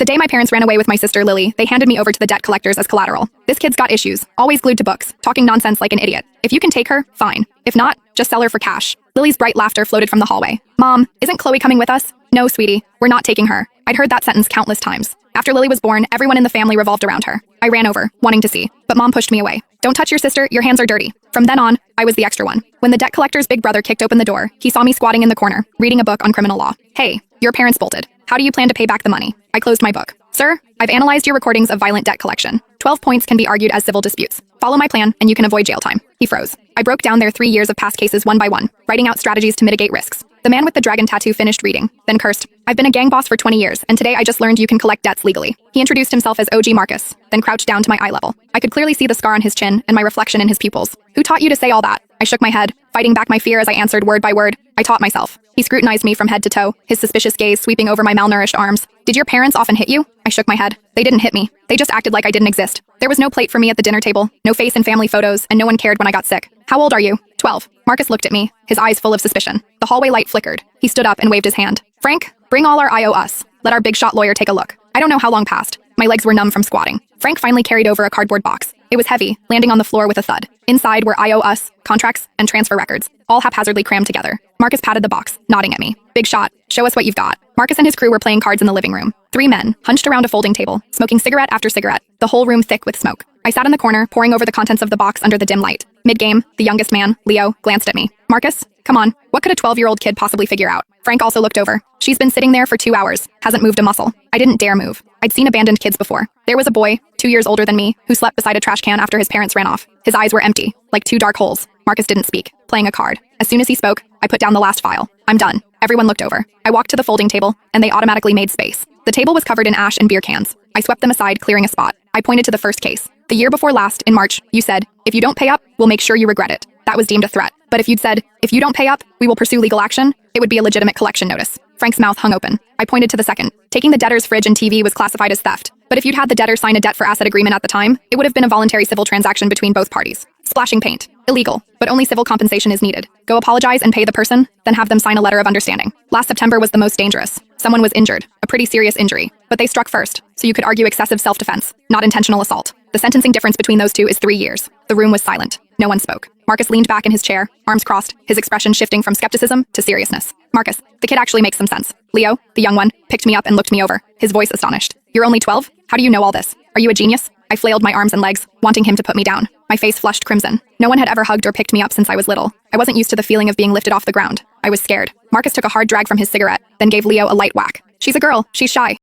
The day my parents ran away with my sister Lily, they handed me over to the debt collectors as collateral. This kid's got issues, always glued to books, talking nonsense like an idiot. If you can take her, fine. If not, just sell her for cash. Lily's bright laughter floated from the hallway. Mom, isn't Chloe coming with us? No, sweetie, we're not taking her. I'd heard that sentence countless times. After Lily was born, everyone in the family revolved around her. I ran over, wanting to see, but Mom pushed me away. Don't touch your sister, your hands are dirty. From then on, I was the extra one. When the debt collector's big brother kicked open the door, he saw me squatting in the corner, reading a book on criminal law. Hey, your parents bolted. How do you plan to pay back the money? I closed my book. Sir, I've analyzed your recordings of violent debt collection. 12 points can be argued as civil disputes. Follow my plan, and you can avoid jail time. He froze. I broke down their 3 years of past cases one by one, writing out strategies to mitigate risks. The man with the dragon tattoo finished reading, then cursed. I've been a gang boss for 20 years, and today I just learned you can collect debts legally. He introduced himself as OG Marcus, then crouched down to my eye level. I could clearly see the scar on his chin and my reflection in his pupils. Who taught you to say all that? I shook my head, fighting back my fear as I answered word by word. I taught myself. He scrutinized me from head to toe, his suspicious gaze sweeping over my malnourished arms. Did your parents often hit you? I shook my head. They didn't hit me. They just acted like I didn't exist. There was no plate for me at the dinner table, no face in family photos, and no one cared when I got sick. How old are you? 12. Marcus looked at me, his eyes full of suspicion. The hallway light flickered. He stood up and waved his hand. Frank, bring all our IOUs. Let our big shot lawyer take a look. I don't know how long passed. My legs were numb from squatting. Frank finally carried over a cardboard box. It was heavy, landing on the floor with a thud. Inside were IOUs, contracts, and transfer records, all haphazardly crammed together. Marcus patted the box, nodding at me. Big shot, show us what you've got. Marcus and his crew were playing cards in the living room. 3 men, hunched around a folding table, smoking cigarette after cigarette, the whole room thick with smoke. I sat in the corner, poring over the contents of the box under the dim light. Mid-game, the youngest man, Leo, glanced at me. Marcus, come on, what could a 12-year-old kid possibly figure out? Frank also looked over. She's been sitting there for 2 hours, hasn't moved a muscle. I didn't dare move. I'd seen abandoned kids before. There was a boy, 2 years older than me, who slept beside a trash can after his parents ran off. His eyes were empty, like 2 dark holes. Marcus didn't speak, playing a card. As soon as he spoke, I put down the last file. I'm done. Everyone looked over. I walked to the folding table, and they automatically made space. The table was covered in ash and beer cans. I swept them aside, clearing a spot. I pointed to the first case. The year before last, in March, you said, if you don't pay up, we'll make sure you regret it. That was deemed a threat. But if you'd said, if you don't pay up, we will pursue legal action, it would be a legitimate collection notice. Frank's mouth hung open. I pointed to the second. Taking the debtor's fridge and TV was classified as theft. But if you'd had the debtor sign a debt for asset agreement at the time, it would have been a voluntary civil transaction between both parties. Splashing paint. Illegal, but only civil compensation is needed. Go apologize and pay the person, then have them sign a letter of understanding. Last September was the most dangerous. Someone was injured, a pretty serious injury, but they struck first, so you could argue excessive self-defense, not intentional assault. The sentencing difference between those two is 3 years. The room was silent. No one spoke. Marcus leaned back in his chair, arms crossed, his expression shifting from skepticism to seriousness. Marcus, the kid actually makes some sense. Leo, the young one, picked me up and looked me over, his voice astonished. You're only 12? How do you know all this? Are you a genius? I flailed my arms and legs, wanting him to put me down. My face flushed crimson. No one had ever hugged or picked me up since I was little. I wasn't used to the feeling of being lifted off the ground. I was scared. Marcus took a hard drag from his cigarette, then gave Leo a light whack. She's a girl. She's shy.